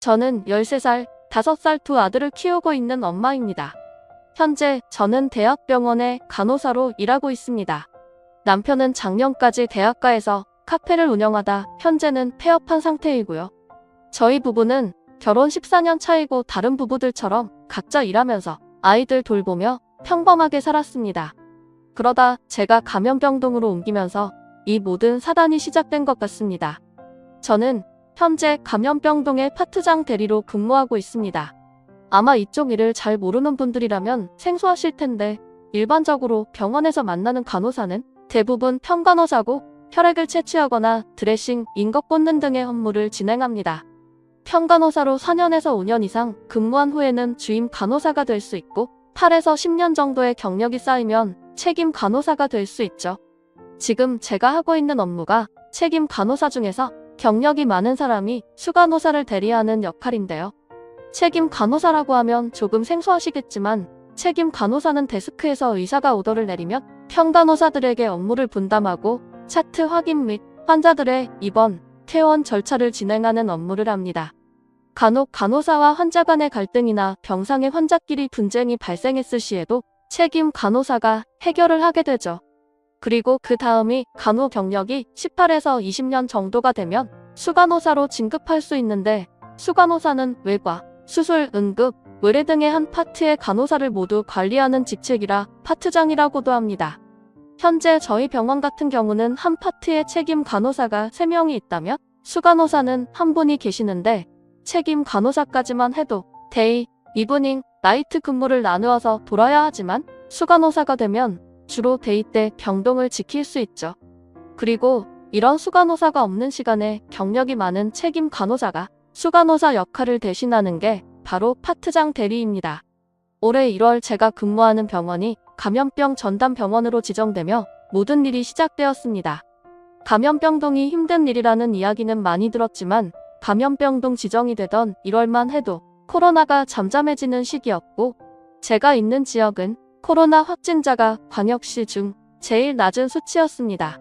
저는 13살, 5살 두 아들을 키우고 있는 엄마입니다. 현재 저는 대학병원의 간호사로 일하고 있습니다. 남편은 작년까지 대학가에서 카페를 운영하다 현재는 폐업한 상태이고요. 저희 부부는 결혼 14년 차이고 다른 부부들처럼 각자 일하면서 아이들 돌보며 평범하게 살았습니다. 그러다 제가 감염병동으로 옮기면서 이 모든 사단이 시작된 것 같습니다. 저는 현재 감염병동의 파트장 대리로 근무하고 있습니다. 아마 이쪽 일을 잘 모르는 분들이라면 생소하실 텐데 일반적으로 병원에서 만나는 간호사는 대부분 평간호사고 혈액을 채취하거나 드레싱, 인것 꽂는 등의 업무를 진행합니다. 평간호사로 4년에서 5년 이상 근무한 후에는 주임 간호사가 될 수 있고 8에서 10년 정도의 경력이 쌓이면 책임 간호사가 될 수 있죠. 지금 제가 하고 있는 업무가 책임 간호사 중에서 경력이 많은 사람이 수간호사를 대리하는 역할인데요. 책임 간호사라고 하면 조금 생소하시겠지만 책임 간호사는 데스크에서 의사가 오더를 내리면 평간호사들에게 업무를 분담하고 차트 확인 및 환자들의 입원, 퇴원 절차를 진행하는 업무를 합니다. 간혹 간호사와 환자 간의 갈등이나 병상의 환자끼리 분쟁이 발생했을 시에도 책임 간호사가 해결을 하게 되죠. 그리고 그 다음이 간호 경력이 18에서 20년 정도가 되면 수간호사로 진급할 수 있는데 수간호사는 외과, 수술, 응급, 의뢰 등의 한 파트의 간호사를 모두 관리하는 직책이라 파트장이라고도 합니다. 현재 저희 병원 같은 경우는 한 파트의 책임 간호사가 3명이 있다면 수간호사는 한 분이 계시는데 책임 간호사까지만 해도 데이, 이브닝, 나이트 근무를 나누어서 돌아야 하지만 수간호사가 되면 주로 데이 때 병동을 지킬 수 있죠. 그리고 이런 수간호사가 없는 시간에 경력이 많은 책임 간호사가 수간호사 역할을 대신하는 게 바로 파트장 대리입니다. 올해 1월 제가 근무하는 병원이 감염병 전담 병원으로 지정되며 모든 일이 시작되었습니다. 감염병동이 힘든 일이라는 이야기는 많이 들었지만 감염병동 지정이 되던 1월만 해도 코로나가 잠잠해지는 시기였고 제가 있는 지역은 코로나 확진자가 광역시 중 제일 낮은 수치였습니다.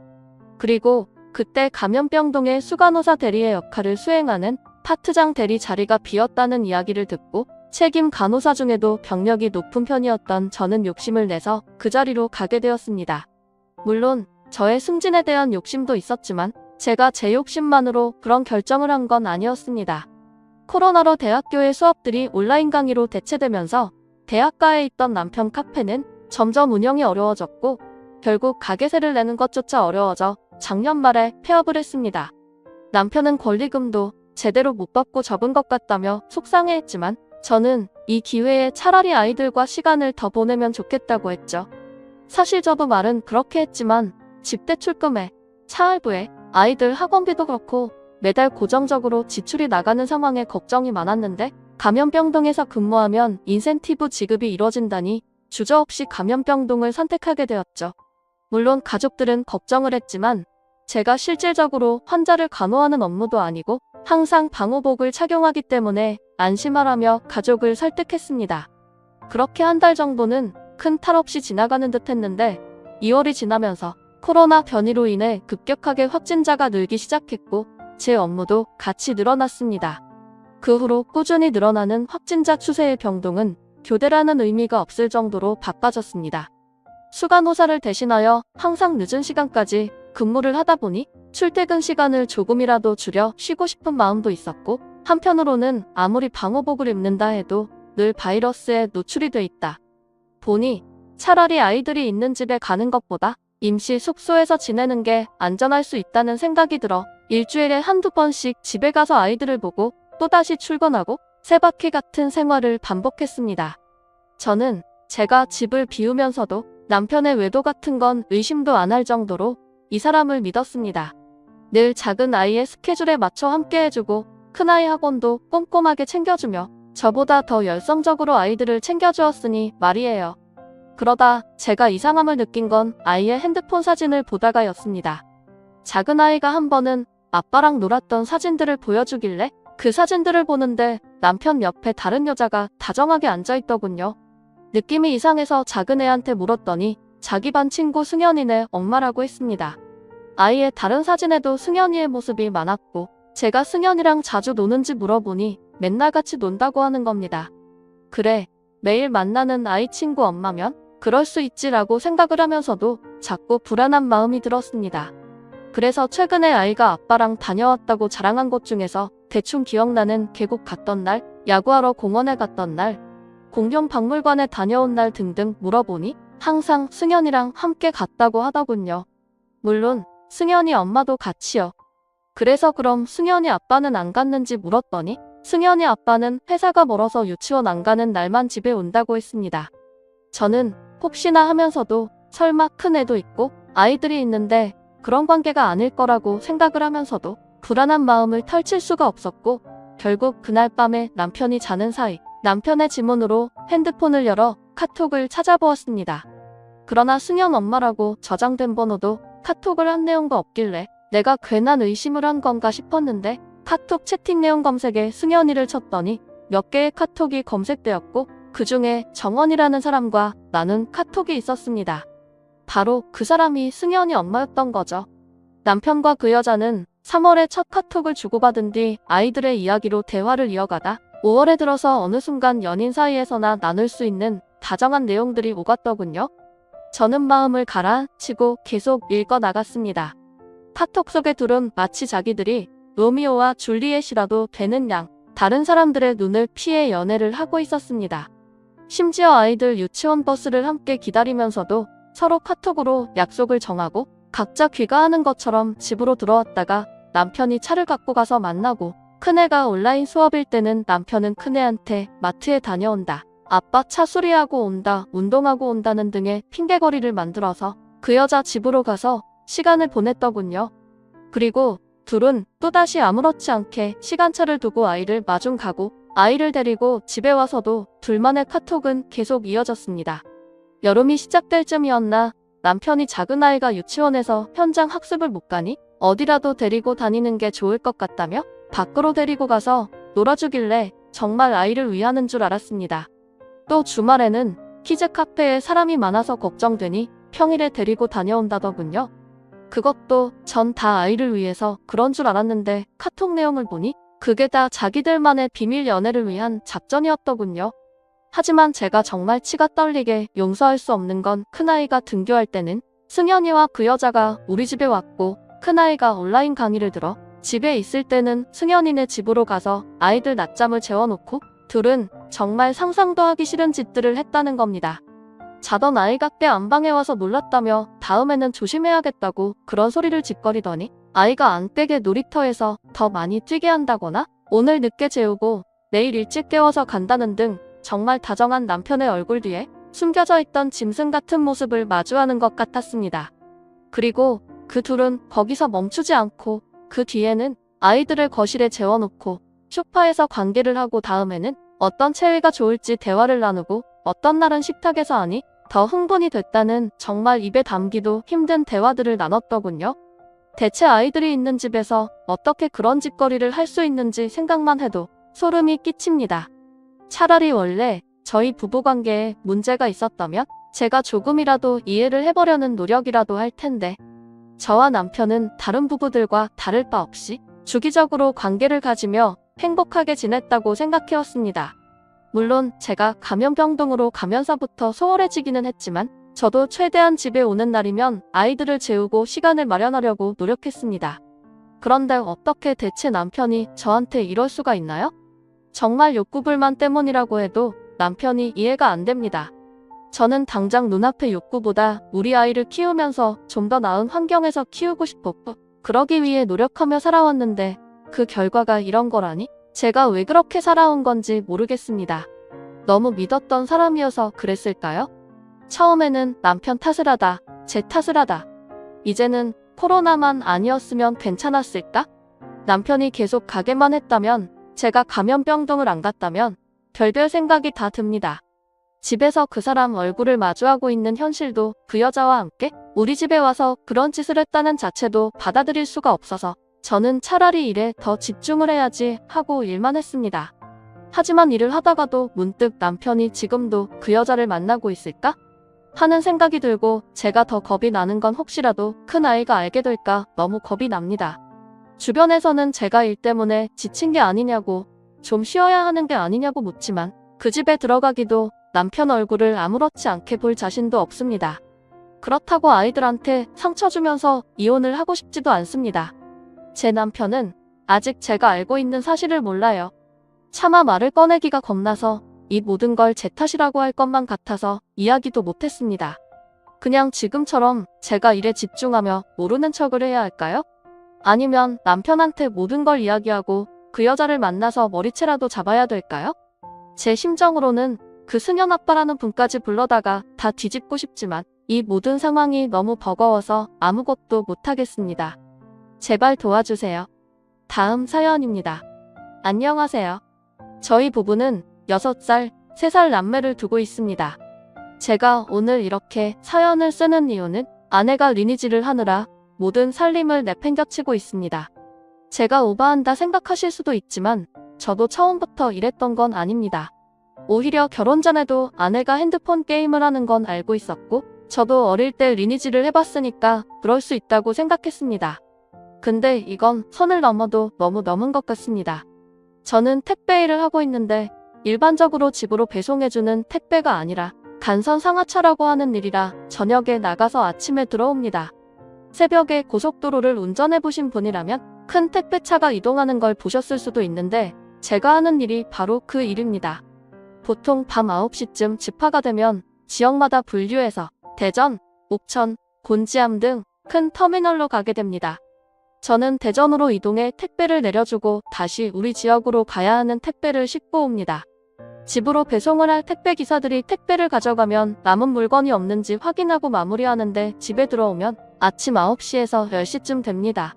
그리고 그때 감염병동의 수간호사 대리의 역할을 수행하는 파트장 대리 자리가 비었다는 이야기를 듣고 책임 간호사 중에도 경력이 높은 편이었던 저는 욕심을 내서 그 자리로 가게 되었습니다. 물론 저의 승진에 대한 욕심도 있었지만 제가 제 욕심만으로 그런 결정을 한 건 아니었습니다. 코로나로 대학교의 수업들이 온라인 강의로 대체되면서 대학가에 있던 남편 카페는 점점 운영이 어려워졌고 결국 가게세를 내는 것조차 어려워져 작년 말에 폐업을 했습니다. 남편은 권리금도 제대로 못 받고 접은 것 같다며 속상해했지만 저는 이 기회에 차라리 아이들과 시간을 더 보내면 좋겠다고 했죠. 사실 저도 말은 그렇게 했지만 집대 출금에, 차 할부에, 아이들 학원비도 그렇고 매달 고정적으로 지출이 나가는 상황에 걱정이 많았는데 감염병동에서 근무하면 인센티브 지급이 이뤄진다니 주저없이 감염병동을 선택하게 되었죠. 물론 가족들은 걱정을 했지만 제가 실질적으로 환자를 간호하는 업무도 아니고 항상 방호복을 착용하기 때문에 안심하라며 가족을 설득했습니다. 그렇게 한 달 정도는 큰 탈 없이 지나가는 듯 했는데 2월이 지나면서 코로나 변이로 인해 급격하게 확진자가 늘기 시작했고 제 업무도 같이 늘어났습니다. 그 후로 꾸준히 늘어나는 확진자 추세의 병동은 교대라는 의미가 없을 정도로 바빠졌습니다. 수간호사를 대신하여 항상 늦은 시간까지 근무를 하다 보니 출퇴근 시간을 조금이라도 줄여 쉬고 싶은 마음도 있었고 한편으로는 아무리 방호복을 입는다 해도 늘 바이러스에 노출이 돼 있다 보니 차라리 아이들이 있는 집에 가는 것보다 임시 숙소에서 지내는 게 안전할 수 있다는 생각이 들어 일주일에 한두 번씩 집에 가서 아이들을 보고 또다시 출근하고 세바퀴 같은 생활을 반복했습니다. 저는 제가 집을 비우면서도 남편의 외도 같은 건 의심도 안 할 정도로 이 사람을 믿었습니다. 늘 작은 아이의 스케줄에 맞춰 함께 해주고 큰아이 학원도 꼼꼼하게 챙겨주며 저보다 더 열성적으로 아이들을 챙겨주었으니 말이에요. 그러다 제가 이상함을 느낀 건 아이의 핸드폰 사진을 보다가였습니다. 작은 아이가 한 번은 아빠랑 놀았던 사진들을 보여주길래 그 사진들을 보는데 남편 옆에 다른 여자가 다정하게 앉아있더군요. 느낌이 이상해서 작은 애한테 물었더니 자기 반 친구 승현이네 엄마라고 했습니다. 아이의 다른 사진에도 승현이의 모습이 많았고 제가 승현이랑 자주 노는지 물어보니 맨날 같이 논다고 하는 겁니다. 그래, 매일 만나는 아이 친구 엄마면 그럴 수 있지라고 생각을 하면서도 자꾸 불안한 마음이 들었습니다. 그래서 최근에 아이가 아빠랑 다녀왔다고 자랑한 것 중에서 대충 기억나는 계곡 갔던 날, 야구하러 공원에 갔던 날, 공룡 박물관에 다녀온 날 등등 물어보니 항상 승현이랑 함께 갔다고 하더군요. 물론 승현이 엄마도 같이요. 그래서 그럼 승현이 아빠는 안 갔는지 물었더니 승현이 아빠는 회사가 멀어서 유치원 안 가는 날만 집에 온다고 했습니다. 저는 혹시나 하면서도 설마 큰애도 있고 아이들이 있는데 그런 관계가 아닐 거라고 생각을 하면서도 불안한 마음을 펼칠 수가 없었고 결국 그날 밤에 남편이 자는 사이 남편의 지문으로 핸드폰을 열어 카톡을 찾아보았습니다. 그러나 승현 엄마라고 저장된 번호도 카톡을 한 내용도 없길래 내가 괜한 의심을 한 건가 싶었는데 카톡 채팅 내용 검색에 승현이를 쳤더니 몇 개의 카톡이 검색되었고 그 중에 정원이라는 사람과 나눈 카톡이 있었습니다. 바로 그 사람이 승현이 엄마였던 거죠. 남편과 그 여자는 3월에 첫 카톡을 주고받은 뒤 아이들의 이야기로 대화를 이어가다 5월에 들어서 어느 순간 연인 사이에서나 나눌 수 있는 다정한 내용들이 오갔더군요. 저는 마음을 가라앉히고 계속 읽어 나갔습니다. 카톡 속의 둘은 마치 자기들이 로미오와 줄리엣이라도 되는 양 다른 사람들의 눈을 피해 연애를 하고 있었습니다. 심지어 아이들 유치원 버스를 함께 기다리면서도 서로 카톡으로 약속을 정하고 각자 귀가하는 것처럼 집으로 들어왔다가 남편이 차를 갖고 가서 만나고 큰애가 온라인 수업일 때는 남편은 큰애한테 마트에 다녀온다, 아빠 차 수리하고 온다, 운동하고 온다는 등의 핑계거리를 만들어서 그 여자 집으로 가서 시간을 보냈더군요. 그리고 둘은 또다시 아무렇지 않게 시간차를 두고 아이를 마중 가고 아이를 데리고 집에 와서도 둘만의 카톡은 계속 이어졌습니다. 여름이 시작될 쯤이었나 남편이 작은 아이가 유치원에서 현장 학습을 못 가니 어디라도 데리고 다니는 게 좋을 것 같다며 밖으로 데리고 가서 놀아주길래 정말 아이를 위하는 줄 알았습니다. 또 주말에는 키즈 카페에 사람이 많아서 걱정되니 평일에 데리고 다녀온다더군요. 그것도 전 다 아이를 위해서 그런 줄 알았는데 카톡 내용을 보니 그게 다 자기들만의 비밀 연애를 위한 작전이었더군요. 하지만 제가 정말 치가 떨리게 용서할 수 없는 건 큰아이가 등교할 때는 승현이와 그 여자가 우리 집에 왔고 큰아이가 온라인 강의를 들어 집에 있을 때는 승현이네 집으로 가서 아이들 낮잠을 재워놓고 둘은 정말 상상도 하기 싫은 짓들을 했다는 겁니다. 자던 아이가 깨 안방에 와서 놀랐다며 다음에는 조심해야겠다고 그런 소리를 짓거리더니 아이가 안 깨게 놀이터에서 더 많이 뛰게 한다거나 오늘 늦게 재우고 내일 일찍 깨워서 간다는 등 정말 다정한 남편의 얼굴 뒤에 숨겨져 있던 짐승 같은 모습을 마주하는 것 같았습니다. 그리고 그 둘은 거기서 멈추지 않고 그 뒤에는 아이들을 거실에 재워놓고 소파에서 관계를 하고 다음에는 어떤 체위가 좋을지 대화를 나누고 어떤 날은 식탁에서 하니 더 흥분이 됐다는 정말 입에 담기도 힘든 대화들을 나눴더군요. 대체 아이들이 있는 집에서 어떻게 그런 짓거리를 할 수 있는지 생각만 해도 소름이 끼칩니다. 차라리 원래 저희 부부관계에 문제가 있었다면 제가 조금이라도 이해를 해보려는 노력이라도 할 텐데 저와 남편은 다른 부부들과 다를 바 없이 주기적으로 관계를 가지며 행복하게 지냈다고 생각해왔습니다. 물론 제가 감염병동으로 가면서부터 소홀해지기는 했지만 저도 최대한 집에 오는 날이면 아이들을 재우고 시간을 마련하려고 노력했습니다. 그런데 어떻게 대체 남편이 저한테 이럴 수가 있나요? 정말 욕구불만 때문이라고 해도 남편이 이해가 안 됩니다. 저는 당장 눈앞의 욕구보다 우리 아이를 키우면서 좀 더 나은 환경에서 키우고 싶었고 그러기 위해 노력하며 살아왔는데 그 결과가 이런 거라니 제가 왜 그렇게 살아온 건지 모르겠습니다. 너무 믿었던 사람이어서 그랬을까요? 처음에는 남편 탓을 하다, 제 탓을 하다. 이제는 코로나만 아니었으면 괜찮았을까? 남편이 계속 가게만 했다면, 제가 감염병동을 안 갔다면 별별 생각이 다 듭니다. 집에서 그 사람 얼굴을 마주하고 있는 현실도 그 여자와 함께 우리 집에 와서 그런 짓을 했다는 자체도 받아들일 수가 없어서 저는 차라리 일에 더 집중을 해야지 하고 일만 했습니다. 하지만 일을 하다가도 문득 남편이 지금도 그 여자를 만나고 있을까? 하는 생각이 들고 제가 더 겁이 나는 건 혹시라도 큰 아이가 알게 될까 너무 겁이 납니다. 주변에서는 제가 일 때문에 지친 게 아니냐고 좀 쉬어야 하는 게 아니냐고 묻지만 그 집에 들어가기도 남편 얼굴을 아무렇지 않게 볼 자신도 없습니다. 그렇다고 아이들한테 상처 주면서 이혼을 하고 싶지도 않습니다. 제 남편은 아직 제가 알고 있는 사실을 몰라요. 차마 말을 꺼내기가 겁나서 이 모든 걸 제 탓이라고 할 것만 같아서 이야기도 못했습니다. 그냥 지금처럼 제가 일에 집중하며 모르는 척을 해야 할까요? 아니면 남편한테 모든 걸 이야기하고 그 여자를 만나서 머리채라도 잡아야 될까요? 제 심정으로는 그 승연 아빠라는 분까지 불러다가 다 뒤집고 싶지만 이 모든 상황이 너무 버거워서 아무것도 못하겠습니다. 제발 도와주세요. 다음 사연입니다. 안녕하세요. 저희 부부는 6살, 3살 남매를 두고 있습니다. 제가 오늘 이렇게 사연을 쓰는 이유는 아내가 리니지를 하느라 모든 살림을 내팽겨치고 있습니다. 제가 오바한다 생각하실 수도 있지만 저도 처음부터 이랬던 건 아닙니다. 오히려 결혼 전에도 아내가 핸드폰 게임을 하는 건 알고 있었고 저도 어릴 때 리니지를 해봤으니까 그럴 수 있다고 생각했습니다. 근데 이건 선을 넘어도 너무 넘은 것 같습니다. 저는 택배 일을 하고 있는데 일반적으로 집으로 배송해주는 택배가 아니라 간선 상하차라고 하는 일이라 저녁에 나가서 아침에 들어옵니다. 새벽에 고속도로를 운전해보신 분이라면 큰 택배차가 이동하는 걸 보셨을 수도 있는데 제가 하는 일이 바로 그 일입니다. 보통 밤 9시쯤 집화가 되면 지역마다 분류해서 대전, 옥천, 곤지암 등 큰 터미널로 가게 됩니다. 저는 대전으로 이동해 택배를 내려주고 다시 우리 지역으로 가야 하는 택배를 싣고 옵니다. 집으로 배송을 할 택배기사들이 택배를 가져가면 남은 물건이 없는지 확인하고 마무리하는데 집에 들어오면 아침 9시에서 10시쯤 됩니다.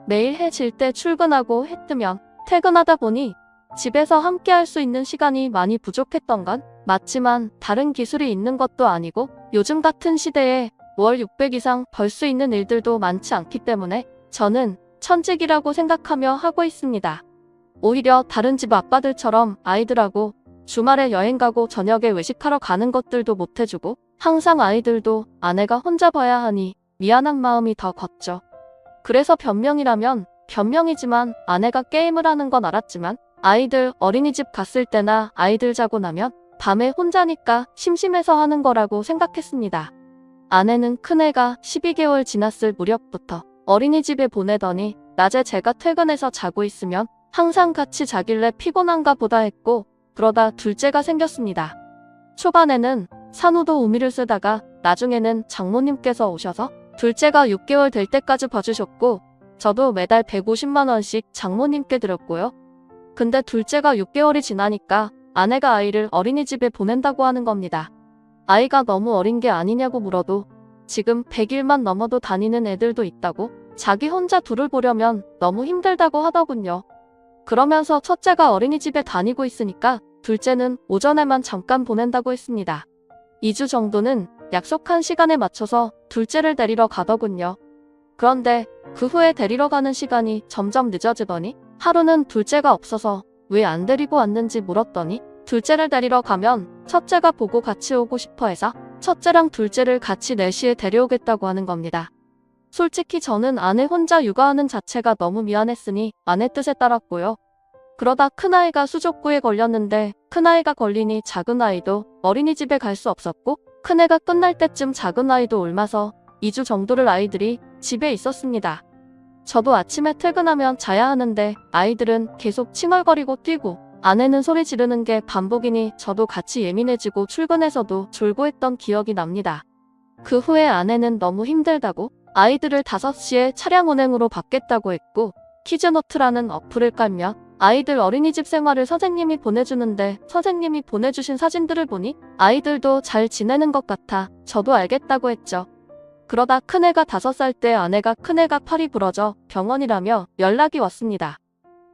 매일 해 질 때 출근하고 해 뜨면 퇴근하다 보니 집에서 함께 할 수 있는 시간이 많이 부족했던 건 맞지만 다른 기술이 있는 것도 아니고 요즘 같은 시대에 월 600 이상 벌 수 있는 일들도 많지 않기 때문에 저는 천직이라고 생각하며 하고 있습니다. 오히려 다른 집 아빠들처럼 아이들하고 주말에 여행 가고 저녁에 외식하러 가는 것들도 못해주고 항상 아이들도 아내가 혼자 봐야 하니 미안한 마음이 더 컸죠. 그래서 변명이라면 변명이지만 아내가 게임을 하는 건 알았지만 아이들 어린이집 갔을 때나 아이들 자고 나면 밤에 혼자니까 심심해서 하는 거라고 생각했습니다. 아내는 큰애가 12개월 지났을 무렵부터 어린이집에 보내더니 낮에 제가 퇴근해서 자고 있으면 항상 같이 자길래 피곤한가 보다 했고 그러다 둘째가 생겼습니다. 초반에는 산후도 우미를 쓰다가 나중에는 장모님께서 오셔서 둘째가 6개월 될 때까지 봐주셨고 저도 매달 150만 원씩 장모님께 드렸고요. 근데 둘째가 6개월이 지나니까 아내가 아이를 어린이집에 보낸다고 하는 겁니다. 아이가 너무 어린 게 아니냐고 물어도 지금 100일만 넘어도 다니는 애들도 있다고 자기 혼자 둘을 보려면 너무 힘들다고 하더군요. 그러면서 첫째가 어린이집에 다니고 있으니까 둘째는 오전에만 잠깐 보낸다고 했습니다. 2주 정도는 약속한 시간에 맞춰서 둘째를 데리러 가더군요. 그런데 그 후에 데리러 가는 시간이 점점 늦어지더니 하루는 둘째가 없어서 왜 안 데리고 왔는지 물었더니 둘째를 데리러 가면 첫째가 보고 같이 오고 싶어 해서 첫째랑 둘째를 같이 4시에 데려오겠다고 하는 겁니다. 솔직히 저는 아내 혼자 육아하는 자체가 너무 미안했으니 아내 뜻에 따랐고요. 그러다 큰아이가 수족구에 걸렸는데 큰아이가 걸리니 작은아이도 어린이집에 갈 수 없었고 큰애가 끝날 때쯤 작은아이도 옮아서 2주 정도를 아이들이 집에 있었습니다. 저도 아침에 퇴근하면 자야 하는데 아이들은 계속 칭얼거리고 뛰고 아내는 소리 지르는 게 반복이니 저도 같이 예민해지고 출근해서도 졸고 했던 기억이 납니다. 그 후에 아내는 너무 힘들다고 아이들을 5시에 차량 운행으로 받겠다고 했고 키즈노트라는 어플을 깔면 아이들 어린이집 생활을 선생님이 보내주는데 선생님이 보내주신 사진들을 보니 아이들도 잘 지내는 것 같아 저도 알겠다고 했죠. 그러다 큰애가 5살 때 아내가 큰애가 팔이 부러져 병원이라며 연락이 왔습니다.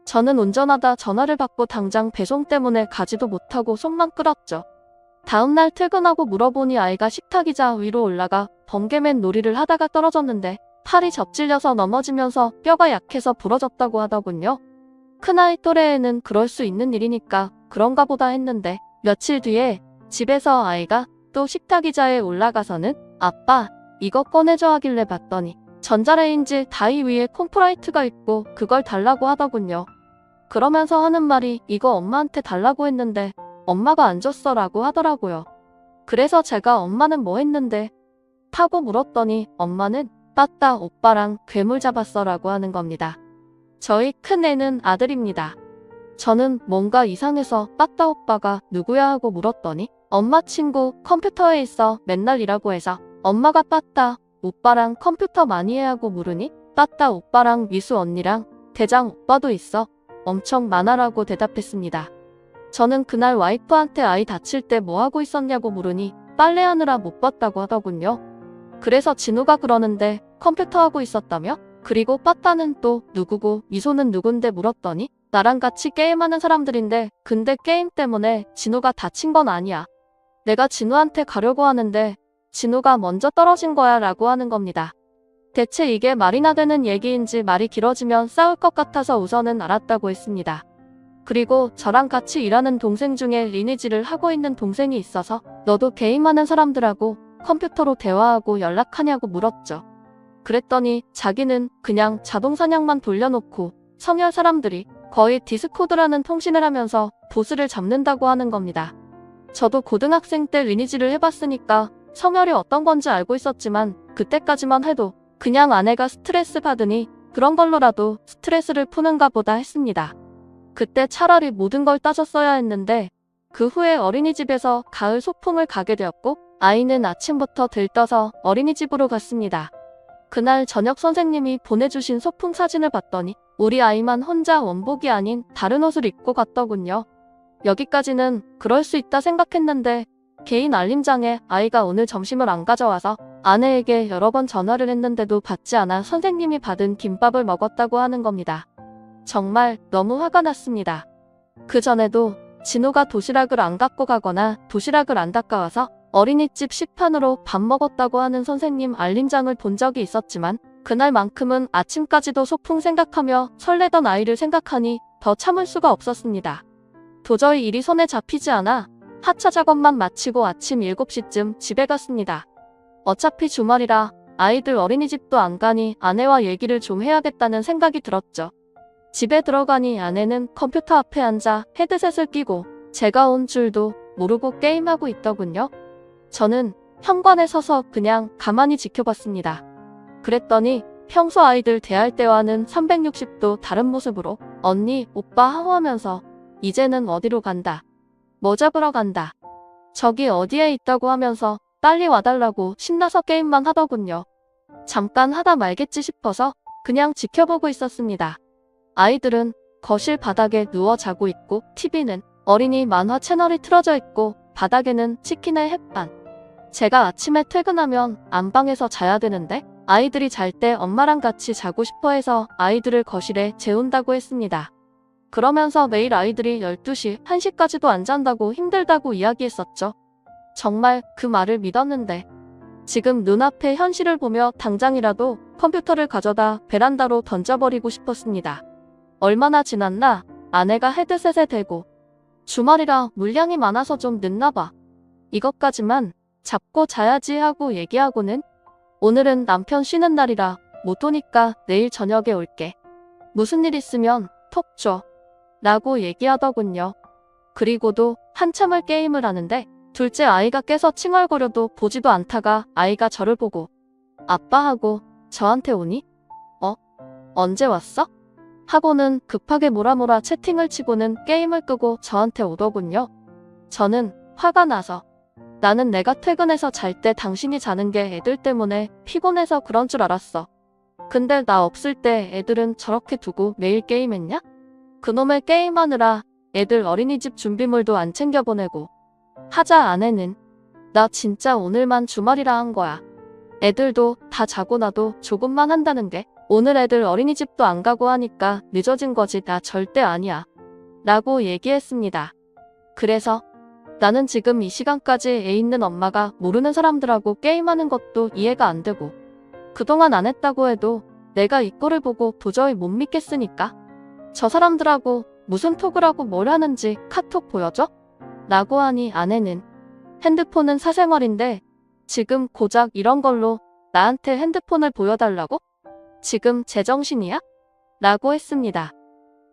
저는 운전하다 전화를 받고 당장 배송 때문에 가지도 못하고 속만 끓었죠. 다음날 퇴근하고 물어보니 아이가 식탁의자 위로 올라가 번개맨 놀이를 하다가 떨어졌는데 팔이 접질려서 넘어지면서 뼈가 약해서 부러졌다고 하더군요. 큰아이 또래에는 그럴 수 있는 일이니까 그런가 보다 했는데 며칠 뒤에 집에서 아이가 또 식탁의자에 올라가서는 아빠 이거 꺼내줘 하길래 봤더니 전자레인지 다이 위에 콤프라이트가 있고 그걸 달라고 하더군요. 그러면서 하는 말이 이거 엄마한테 달라고 했는데 엄마가 안 줬어 라고 하더라고요. 그래서 제가 엄마는 뭐 했는데? 타고 물었더니 엄마는 빠따 오빠랑 괴물 잡았어 라고 하는 겁니다. 저희 큰애는 아들입니다. 저는 뭔가 이상해서 빠따 오빠가 누구야 하고 물었더니 엄마 친구 컴퓨터에 있어 맨날 일하고 해서 엄마가 빠따 오빠랑 컴퓨터 많이 해 하고 물으니 빠따 오빠랑 미수 언니랑 대장 오빠도 있어 엄청 많아라고 대답했습니다. 저는 그날 와이프한테 아이 다칠 때 뭐 하고 있었냐고 물으니 빨래하느라 못 봤다고 하더군요. 그래서 진우가 그러는데 컴퓨터 하고 있었다며? 그리고 빠따는 또 누구고 미소는 누군데 물었더니 나랑 같이 게임하는 사람들인데 근데 게임 때문에 진우가 다친 건 아니야. 내가 진우한테 가려고 하는데 진우가 먼저 떨어진 거야 라고 하는 겁니다. 대체 이게 말이나 되는 얘기인지 말이 길어지면 싸울 것 같아서 우선은 알았다고 했습니다. 그리고 저랑 같이 일하는 동생 중에 리니지를 하고 있는 동생이 있어서 너도 게임하는 사람들하고 컴퓨터로 대화하고 연락하냐고 물었죠. 그랬더니 자기는 그냥 자동사냥만 돌려놓고 성열 사람들이 거의 디스코드라는 통신을 하면서 보스를 잡는다고 하는 겁니다. 저도 고등학생 때 리니지를 해봤으니까 성열이 어떤 건지 알고 있었지만 그때까지만 해도 그냥 아내가 스트레스 받으니 그런 걸로라도 스트레스를 푸는가 보다 했습니다. 그때 차라리 모든 걸 따졌어야 했는데 그 후에 어린이집에서 가을 소풍을 가게 되었고 아이는 아침부터 들떠서 어린이집으로 갔습니다. 그날 저녁 선생님이 보내주신 소풍 사진을 봤더니 우리 아이만 혼자 원복이 아닌 다른 옷을 입고 갔더군요. 여기까지는 그럴 수 있다 생각했는데 개인 알림장에 아이가 오늘 점심을 안 가져와서 아내에게 여러 번 전화를 했는데도 받지 않아 선생님이 받은 김밥을 먹었다고 하는 겁니다. 정말 너무 화가 났습니다. 그 전에도 진우가 도시락을 안 갖고 가거나 도시락을 안 닦아와서 어린이집 식판으로 밥 먹었다고 하는 선생님 알림장을 본 적이 있었지만 그날만큼은 아침까지도 소풍 생각하며 설레던 아이를 생각하니 더 참을 수가 없었습니다. 도저히 일이 손에 잡히지 않아 하차 작업만 마치고 아침 7시쯤 집에 갔습니다. 어차피 주말이라 아이들 어린이집도 안 가니 아내와 얘기를 좀 해야겠다는 생각이 들었죠. 집에 들어가니 아내는 컴퓨터 앞에 앉아 헤드셋을 끼고 제가 온 줄도 모르고 게임하고 있더군요. 저는 현관에 서서 그냥 가만히 지켜봤습니다. 그랬더니 평소 아이들 대할 때와는 360도 다른 모습으로 언니, 오빠 하고 하면서 이제는 어디로 간다. 뭐 잡으러 간다. 저기 어디에 있다고 하면서 빨리 와달라고 신나서 게임만 하더군요. 잠깐 하다 말겠지 싶어서 그냥 지켜보고 있었습니다. 아이들은 거실 바닥에 누워 자고 있고 TV는 어린이 만화 채널이 틀어져 있고 바닥에는 치킨의 햇반. 제가 아침에 퇴근하면 안방에서 자야 되는데 아이들이 잘 때 엄마랑 같이 자고 싶어 해서 아이들을 거실에 재운다고 했습니다. 그러면서 매일 아이들이 12시, 1시까지도 안 잔다고 힘들다고 이야기했었죠. 정말 그 말을 믿었는데 지금 눈앞의 현실을 보며 당장이라도 컴퓨터를 가져다 베란다로 던져버리고 싶었습니다. 얼마나 지났나 아내가 헤드셋에 대고 주말이라 물량이 많아서 좀 늦나봐. 이것까지만 잡고 자야지 하고 얘기하고는 오늘은 남편 쉬는 날이라 못 오니까 내일 저녁에 올게. 무슨 일 있으면 톡 줘. 라고 얘기하더군요. 그리고도 한참을 게임을 하는데 둘째 아이가 깨서 칭얼거려도 보지도 않다가 아이가 저를 보고 아빠 하고 저한테 오니? 언제 왔어? 하고는 급하게 뭐라 채팅을 치고는 게임을 끄고 저한테 오더군요. 저는 화가 나서 나는 내가 퇴근해서 잘 때 당신이 자는 게 애들 때문에 피곤해서 그런 줄 알았어. 근데 나 없을 때 애들은 저렇게 두고 매일 게임했냐? 그놈의 게임하느라 애들 어린이집 준비물도 안 챙겨보내고 하자 아내는 나 진짜 오늘만 주말이라 한 거야. 애들도 다 자고 나도 조금만 한다는 게 오늘 애들 어린이집도 안 가고 하니까 늦어진 거지 나 절대 아니야. 라고 얘기했습니다. 그래서 나는 지금 이 시간까지 애 있는 엄마가 모르는 사람들하고 게임하는 것도 이해가 안 되고 그동안 안 했다고 해도 내가 이 꼴을 보고 도저히 못 믿겠으니까 저 사람들하고 무슨 톡을 하고 뭘 하는지 카톡 보여줘? 라고 하니 아내는 핸드폰은 사생활인데 지금 고작 이런 걸로 나한테 핸드폰을 보여달라고? 지금 제정신이야? 라고 했습니다.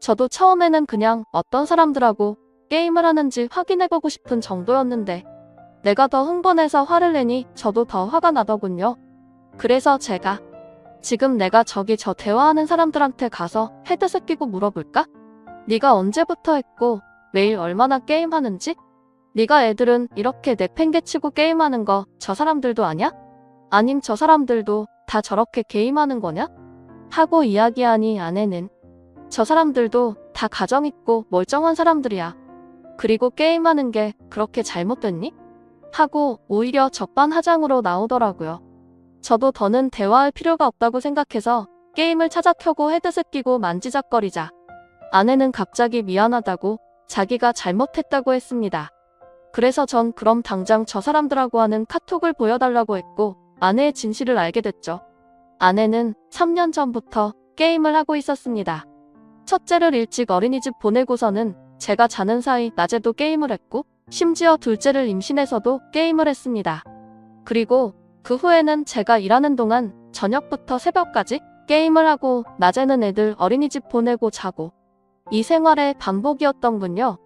저도 처음에는 그냥 어떤 사람들하고 게임을 하는지 확인해보고 싶은 정도였는데 내가 더 흥분해서 화를 내니 저도 더 화가 나더군요. 그래서 제가 지금 내가 저기 저 대화하는 사람들한테 가서 헤드셋 끼고 물어볼까? 네가 언제부터 했고 매일 얼마나 게임하는지? 네가 애들은 이렇게 내팽개치고 게임하는 거 저 사람들도 아냐? 아님 저 사람들도 다 저렇게 게임하는 거냐? 하고 이야기하니 아내는 저 사람들도 다 가정 있고 멀쩡한 사람들이야. 그리고 게임하는 게 그렇게 잘못됐니? 하고 오히려 적반하장으로 나오더라고요. 저도 더는 대화할 필요가 없다고 생각해서 게임을 찾아 켜고 헤드셋 끼고 만지작거리자 아내는 갑자기 미안하다고 자기가 잘못했다고 했습니다. 그래서 전 그럼 당장 저 사람들하고 하는 카톡을 보여달라고 했고 아내의 진실을 알게 됐죠. 아내는 3년 전부터 게임을 하고 있었습니다. 첫째를 일찍 어린이집 보내고서는 제가 자는 사이 낮에도 게임을 했고 심지어 둘째를 임신해서도 게임을 했습니다. 그리고 그 후에는 제가 일하는 동안 저녁부터 새벽까지 게임을 하고 낮에는 애들 어린이집 보내고 자고 이 생활의 반복이었던군요.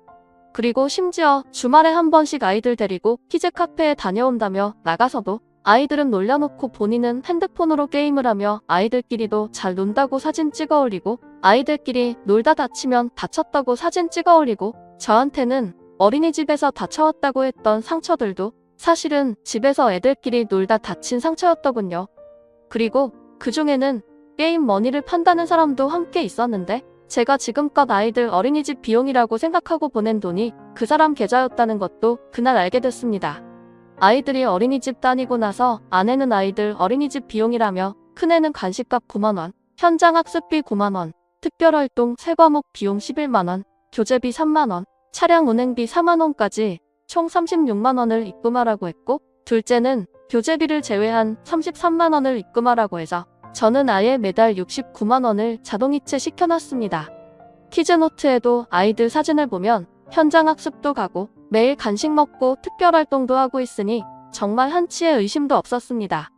그리고 심지어 주말에 한 번씩 아이들 데리고 키즈 카페에 다녀온다며 나가서도 아이들은 놀려놓고 본인은 핸드폰으로 게임을 하며 아이들끼리도 잘 논다고 사진 찍어 올리고 아이들끼리 놀다 다치면 다쳤다고 사진 찍어 올리고 저한테는 어린이집에서 다쳐왔다고 했던 상처들도 사실은 집에서 애들끼리 놀다 다친 상처였더군요. 그리고 그 중에는 게임 머니를 판다는 사람도 함께 있었는데 제가 지금껏 아이들 어린이집 비용이라고 생각하고 보낸 돈이 그 사람 계좌였다는 것도 그날 알게 됐습니다. 아이들이 어린이집 다니고 나서 아내는 아이들 어린이집 비용이라며 큰애는 간식값 9만원, 현장 학습비 9만원, 특별활동 3과목 비용 11만원, 교재비 3만원, 차량 운행비 4만원까지 총 36만원을 입금하라고 했고 둘째는 교재비를 제외한 33만원을 입금하라고 해서 저는 아예 매달 69만원을 자동이체 시켜놨습니다. 키즈노트에도 아이들 사진을 보면 현장 학습도 가고 매일 간식 먹고 특별활동도 하고 있으니 정말 한치의 의심도 없었습니다.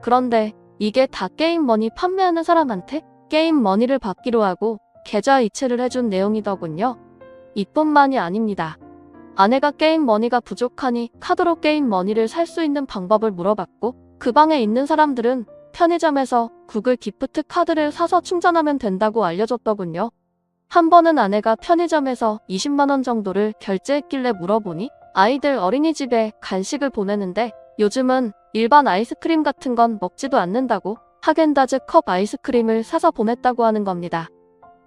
그런데 이게 다 게임머니 판매하는 사람한테 게임머니를 받기로 하고 계좌 이체를 해준 내용이더군요. 이뿐만이 아닙니다. 아내가 게임머니가 부족하니 카드로 게임머니를 살 수 있는 방법을 물어봤고 그 방에 있는 사람들은 편의점에서 구글 기프트 카드를 사서 충전하면 된다고 알려줬더군요. 한 번은 아내가 편의점에서 20만원 정도를 결제했길래 물어보니 아이들 어린이집에 간식을 보내는데 요즘은 일반 아이스크림 같은 건 먹지도 않는다고 하겐다즈 컵 아이스크림을 사서 보냈다고 하는 겁니다.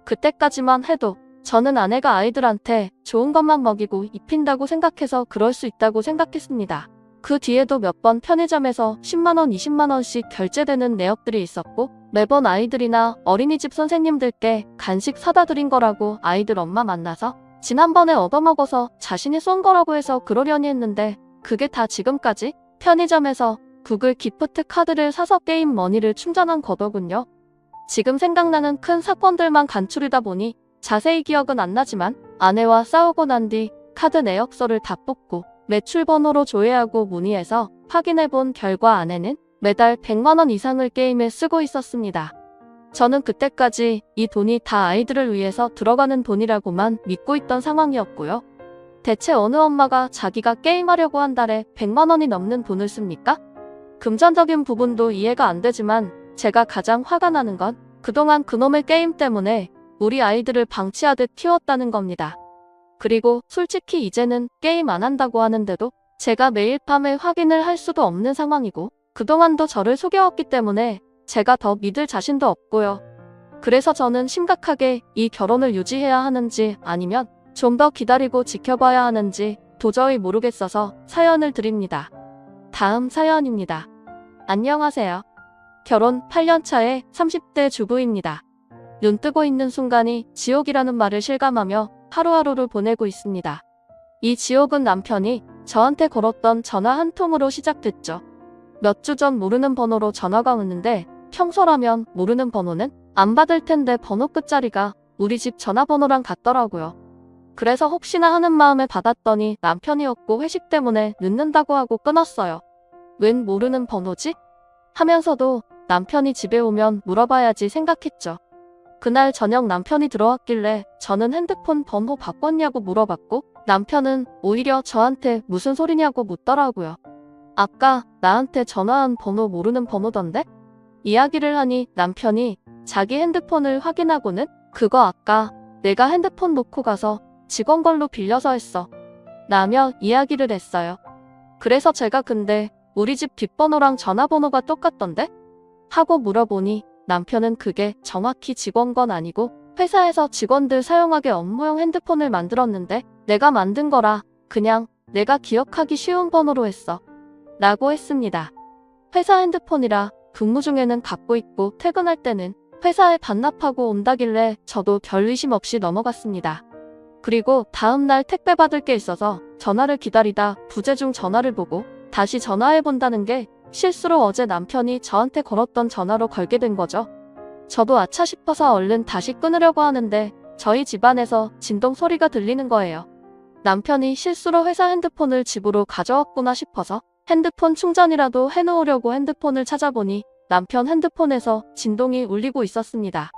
그때까지만 해도 저는 아내가 아이들한테 좋은 것만 먹이고 입힌다고 생각해서 그럴 수 있다고 생각했습니다. 그 뒤에도 몇 번 편의점에서 10만원, 20만원씩 결제되는 내역들이 있었고 매번 아이들이나 어린이집 선생님들께 간식 사다 드린 거라고 아이들 엄마 만나서 지난번에 얻어먹어서 자신이 쏜 거라고 해서 그러려니 했는데 그게 다 지금까지 편의점에서 구글 기프트 카드를 사서 게임 머니를 충전한 거더군요. 지금 생각나는 큰 사건들만 간추리다 보니 자세히 기억은 안 나지만 아내와 싸우고 난 뒤 카드 내역서를 다 뽑고 매출 번호로 조회하고 문의해서 확인해본 결과 아내는 매달 100만원 이상을 게임에 쓰고 있었습니다. 저는 그때까지 이 돈이 다 아이들을 위해서 들어가는 돈이라고만 믿고 있던 상황이었고요. 대체 어느 엄마가 자기가 게임하려고 한 달에 100만원이 넘는 돈을 씁니까? 금전적인 부분도 이해가 안 되지만 제가 가장 화가 나는 건 그동안 그놈의 게임 때문에 우리 아이들을 방치하듯 키웠다는 겁니다. 그리고 솔직히 이제는 게임 안 한다고 하는데도 제가 매일 밤에 확인을 할 수도 없는 상황이고 그동안도 저를 속여왔기 때문에 제가 더 믿을 자신도 없고요. 그래서 저는 심각하게 이 결혼을 유지해야 하는지 아니면 좀 더 기다리고 지켜봐야 하는지 도저히 모르겠어서 사연을 드립니다. 다음 사연입니다. 안녕하세요. 결혼 8년차의 30대 주부입니다. 눈 뜨고 있는 순간이 지옥이라는 말을 실감하며 하루하루를 보내고 있습니다. 이 지옥은 남편이 저한테 걸었던 전화 한 통으로 시작됐죠. 몇 주 전 모르는 번호로 전화가 오는데 평소라면 모르는 번호는 안 받을 텐데 번호 끝자리가 우리 집 전화번호랑 같더라고요. 그래서 혹시나 하는 마음에 받았더니 남편이었고 회식 때문에 늦는다고 하고 끊었어요. 웬 모르는 번호지? 하면서도 남편이 집에 오면 물어봐야지 생각했죠. 그날 저녁 남편이 들어왔길래 저는 핸드폰 번호 바꿨냐고 물어봤고 남편은 오히려 저한테 무슨 소리냐고 묻더라고요. 아까 나한테 전화한 번호 모르는 번호던데? 이야기를 하니 남편이 자기 핸드폰을 확인하고는 그거 아까 내가 핸드폰 놓고 가서 직원 걸로 빌려서 했어. 라며 이야기를 했어요. 그래서 제가 근데 우리 집 뒷번호랑 전화번호가 똑같던데? 하고 물어보니 남편은 그게 정확히 직원 건 아니고 회사에서 직원들 사용하게 업무용 핸드폰을 만들었는데 내가 만든 거라 그냥 내가 기억하기 쉬운 번호로 했어. 라고 했습니다. 회사 핸드폰이라 근무 중에는 갖고 있고 퇴근할 때는 회사에 반납하고 온다길래 저도 별 의심 없이 넘어갔습니다. 그리고 다음날 택배 받을 게 있어서 전화를 기다리다 부재 중 전화를 보고 다시 전화해본다는 게 실수로 어제 남편이 저한테 걸었던 전화로 걸게 된 거죠. 저도 아차 싶어서 얼른 다시 끊으려고 하는데 저희 집안에서 진동 소리가 들리는 거예요. 남편이 실수로 회사 핸드폰을 집으로 가져왔구나 싶어서 핸드폰 충전이라도 해놓으려고 핸드폰을 찾아보니 남편 핸드폰에서 진동이 울리고 있었습니다.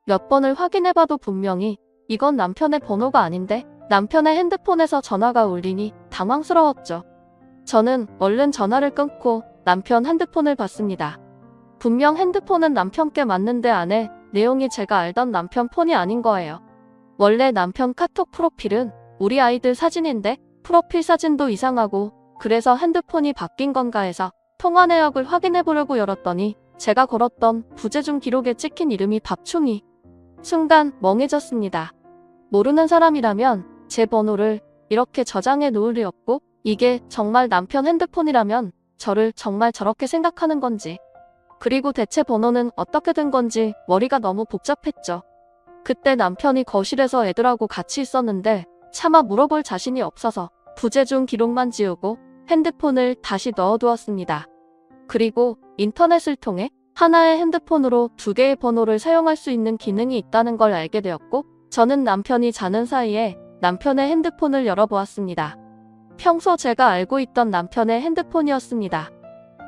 몇 번을 확인해봐도 분명히 이건 남편의 번호가 아닌데 남편의 핸드폰에서 전화가 울리니 당황스러웠죠. 저는 얼른 전화를 끊고 남편 핸드폰을 봤습니다. 분명 핸드폰은 남편께 맞는데 안에 내용이 제가 알던 남편 폰이 아닌 거예요. 원래 남편 카톡 프로필은 우리 아이들 사진인데 프로필 사진도 이상하고 그래서 핸드폰이 바뀐 건가 해서 통화 내역을 확인해 보려고 열었더니 제가 걸었던 부재 중 기록에 찍힌 이름이 박충희. 순간 멍해졌습니다. 모르는 사람이라면 제 번호를 이렇게 저장해 놓을 리 없고 이게 정말 남편 핸드폰이라면 저를 정말 저렇게 생각하는 건지 그리고 대체 번호는 어떻게 된 건지 머리가 너무 복잡했죠. 그때 남편이 거실에서 애들하고 같이 있었는데 차마 물어볼 자신이 없어서 부재 중 기록만 지우고 핸드폰을 다시 넣어두었습니다. 그리고 인터넷을 통해 하나의 핸드폰으로 두 개의 번호를 사용할 수 있는 기능이 있다는 걸 알게 되었고 저는 남편이 자는 사이에 남편의 핸드폰을 열어보았습니다. 평소 제가 알고 있던 남편의 핸드폰이었습니다.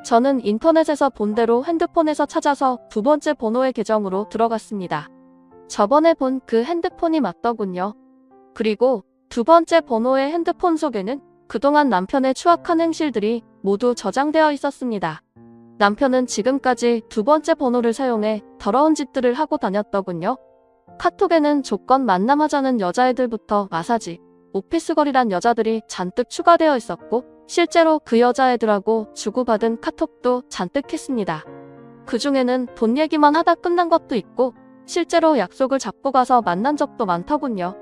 저는 인터넷에서 본 대로 핸드폰에서 찾아서 두 번째 번호의 계정으로 들어갔습니다. 저번에 본 그 핸드폰이 맞더군요. 그리고 두 번째 번호의 핸드폰 속에는 그동안 남편의 추악한 행실들이 모두 저장되어 있었습니다. 남편은 지금까지 두 번째 번호를 사용해 더러운 짓들을 하고 다녔더군요. 카톡에는 조건 만남하자는 여자애들부터 마사지, 오피스걸이란 여자들이 잔뜩 추가되어 있었고 실제로 그 여자애들하고 주고받은 카톡도 잔뜩 했습니다. 그 중에는 돈 얘기만 하다 끝난 것도 있고 실제로 약속을 잡고 가서 만난 적도 많더군요.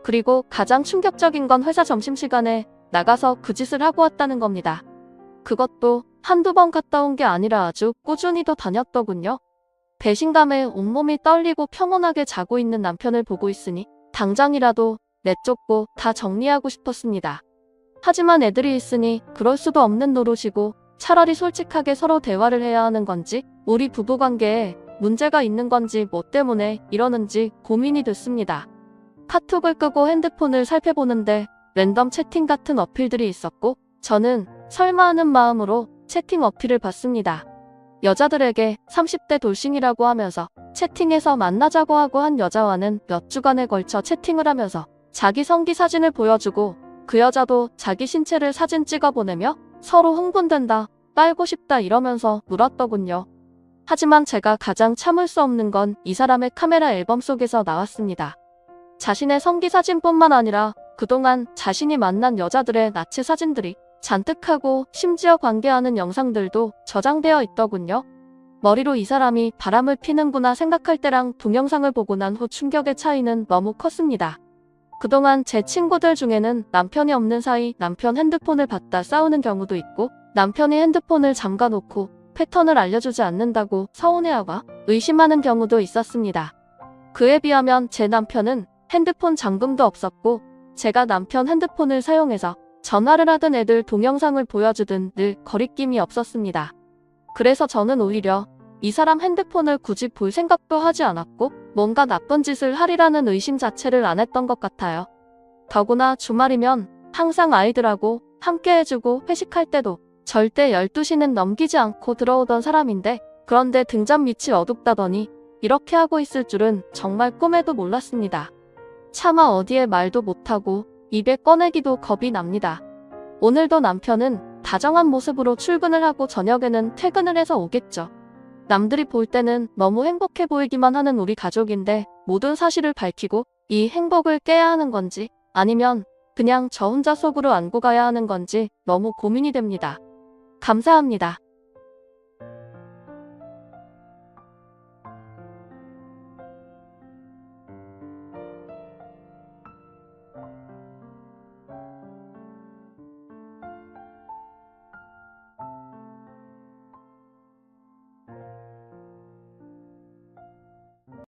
그리고 가장 충격적인 건 회사 점심시간에 나가서 그 짓을 하고 왔다는 겁니다. 그것도 한두 번 갔다 온 게 아니라 아주 꾸준히도 다녔더군요. 배신감에 온몸이 떨리고 평온하게 자고 있는 남편을 보고 있으니 당장이라도 내쫓고 다 정리하고 싶었습니다. 하지만 애들이 있으니 그럴 수도 없는 노릇이고 차라리 솔직하게 서로 대화를 해야 하는 건지 우리 부부관계에 문제가 있는 건지 뭐 때문에 이러는지 고민이 됐습니다. 카톡을 끄고 핸드폰을 살펴보는데 랜덤 채팅 같은 어필들이 있었고 저는 설마 하는 마음으로 채팅 어필을 봤습니다. 여자들에게 30대 돌싱이라고 하면서 채팅에서 만나자고 하고 한 여자와는 몇 주간에 걸쳐 채팅을 하면서 자기 성기 사진을 보여주고 그 여자도 자기 신체를 사진 찍어 보내며 서로 흥분된다, 빨고 싶다 이러면서 놀았더군요. 하지만 제가 가장 참을 수 없는 건 이 사람의 카메라 앨범 속에서 나왔습니다. 자신의 성기 사진뿐만 아니라 그동안 자신이 만난 여자들의 나치 사진들이 잔뜩하고 심지어 관계하는 영상들도 저장되어 있더군요. 머리로 이 사람이 바람을 피는구나 생각할 때랑 동영상을 보고 난 후 충격의 차이는 너무 컸습니다. 그동안 제 친구들 중에는 남편이 없는 사이 남편 핸드폰을 받다 싸우는 경우도 있고 남편이 핸드폰을 잠가놓고 패턴을 알려주지 않는다고 서운해하고 의심하는 경우도 있었습니다. 그에 비하면 제 남편은 핸드폰 잠금도 없었고 제가 남편 핸드폰을 사용해서 전화를 하던 애들 동영상을 보여주든 늘 거리낌이 없었습니다. 그래서 저는 오히려 이 사람 핸드폰을 굳이 볼 생각도 하지 않았고 뭔가 나쁜 짓을 하리라는 의심 자체를 안 했던 것 같아요. 더구나 주말이면 항상 아이들하고 함께 해주고 회식할 때도 절대 12시는 넘기지 않고 들어오던 사람인데 그런데 등잔 밑이 어둡다더니 이렇게 하고 있을 줄은 정말 꿈에도 몰랐습니다. 차마 어디에 말도 못하고 입에 꺼내기도 겁이 납니다. 오늘도 남편은 다정한 모습으로 출근을 하고 저녁에는 퇴근을 해서 오겠죠. 남들이 볼 때는 너무 행복해 보이기만 하는 우리 가족인데 모든 사실을 밝히고 이 행복을 깨야 하는 건지 아니면 그냥 저 혼자 속으로 안고 가야 하는 건지 너무 고민이 됩니다. 감사합니다.